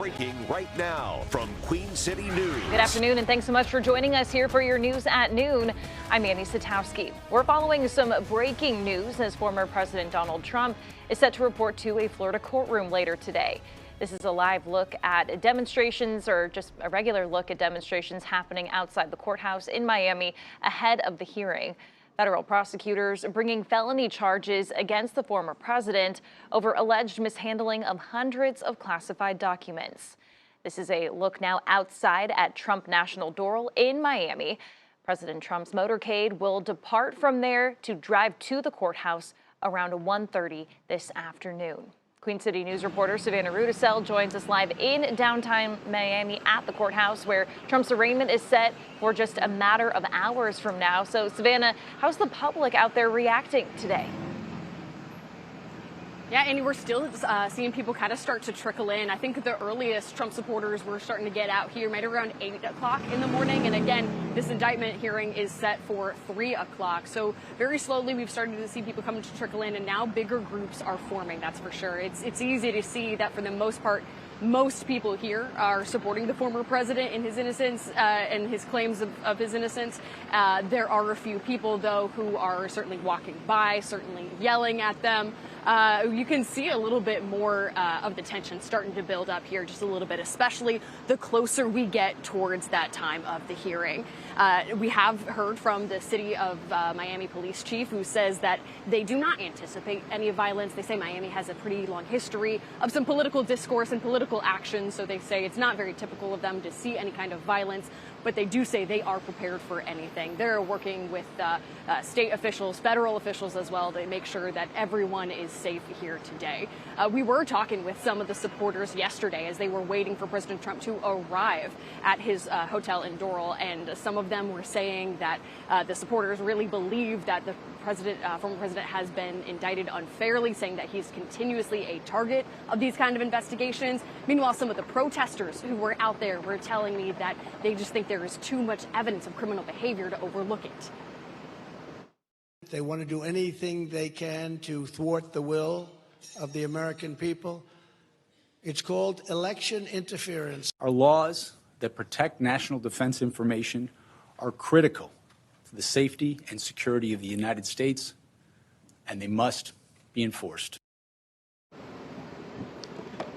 Breaking right now from Queen City News. Good afternoon, and thanks so much for joining us here for your news at noon. I'm Annie Satowski. We're following some breaking news as former President Donald Trump is set to report to a Florida courtroom later today. This is a live look at demonstrations, or just a regular look at demonstrations happening outside the courthouse in Miami ahead of the hearing. Federal prosecutors bringing felony charges against the former president over alleged mishandling of hundreds of classified documents. This is a look now outside at Trump National Doral in Miami. President Trump's motorcade will depart from there to drive to the courthouse around 1:30 this afternoon. Queen City News reporter Savannah Rudisell joins us live in downtown Miami at the courthouse, where Trump's arraignment is set for just a matter of hours from now. So, Savannah, how's the public out there reacting today? Yeah, and we're still seeing people kind of start to trickle in. I think the earliest Trump supporters were starting to get out here, maybe around 8 o'clock in the morning. And again, this indictment hearing is set for 3 o'clock. So very slowly, we've started to see people coming to trickle in, and now bigger groups are forming, that's for sure. It's easy to see that for the most part, most people here are supporting the former president in his innocence and his claims of his innocence. There are a few people, though, who are certainly walking by, certainly yelling at them. You can see a little bit more of the tension starting to build up here just a little bit, especially the closer we get towards that time of the hearing. We have heard from the city of Miami police chief, who says that they do not anticipate any violence. They say Miami has a pretty long history of some political discourse and political action, so they say it's not very typical of them to see any kind of violence, but they do say they are prepared for anything. They're working with state officials, federal officials as well, to make sure that everyone is safe here today. We were talking with some of the supporters yesterday as they were waiting for President Trump to arrive at his hotel in Doral, and some of them were saying that the supporters really believe that the former president has been indicted unfairly, saying that he's continuously a target of these kind of investigations. Meanwhile, some of the protesters who were out there were telling me that they just think there is too much evidence of criminal behavior to overlook it. They want to do anything they can to thwart the will of the American people. It's called election interference. Our laws that protect national defense information are critical to the safety and security of the United States, and they must be enforced.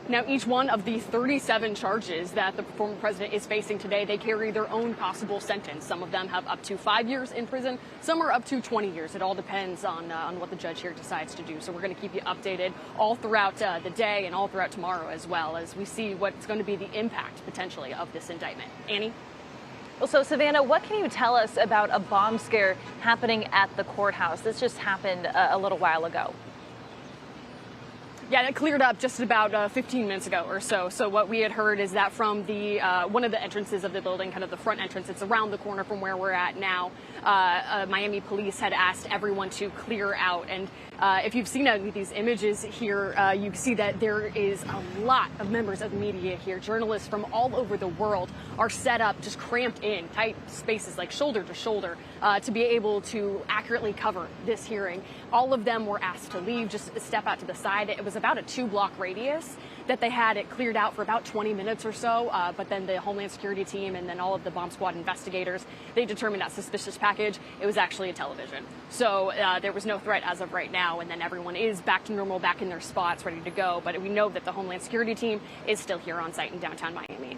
Now, each one of the 37 charges that the former president is facing today, they carry their own possible sentence. Some of them have up to 5 years in prison. Some are up to 20 years. It all depends on what the judge here decides to do. So we're going to keep you updated all throughout the day and all throughout tomorrow, as well as we see what's going to be the impact, potentially, of this indictment. Annie? Well, so Savannah, what can you tell us about a bomb scare happening at the courthouse? This just happened a little while ago. Yeah, it cleared up just about 15 minutes ago or so. So what we had heard is that from the one of the entrances of the building, kind of the front entrance, it's around the corner from where we're at now, Miami police had asked everyone to clear out. And if you've seen any of these images here, you can see that there is a lot of members of the media here. Journalists from all over the world are set up, just cramped in tight spaces, like shoulder to shoulder, to be able to accurately cover this hearing. All of them were asked to leave, just step out to the side. It was about a 2-block radius that they had it cleared out for about 20 minutes or so. But then the Homeland Security team and then all of the bomb squad investigators, they determined that suspicious package, it was actually a television. So there was no threat as of right now. And then everyone is back to normal, back in their spots, ready to go. But we know that the Homeland Security team is still here on site in downtown Miami.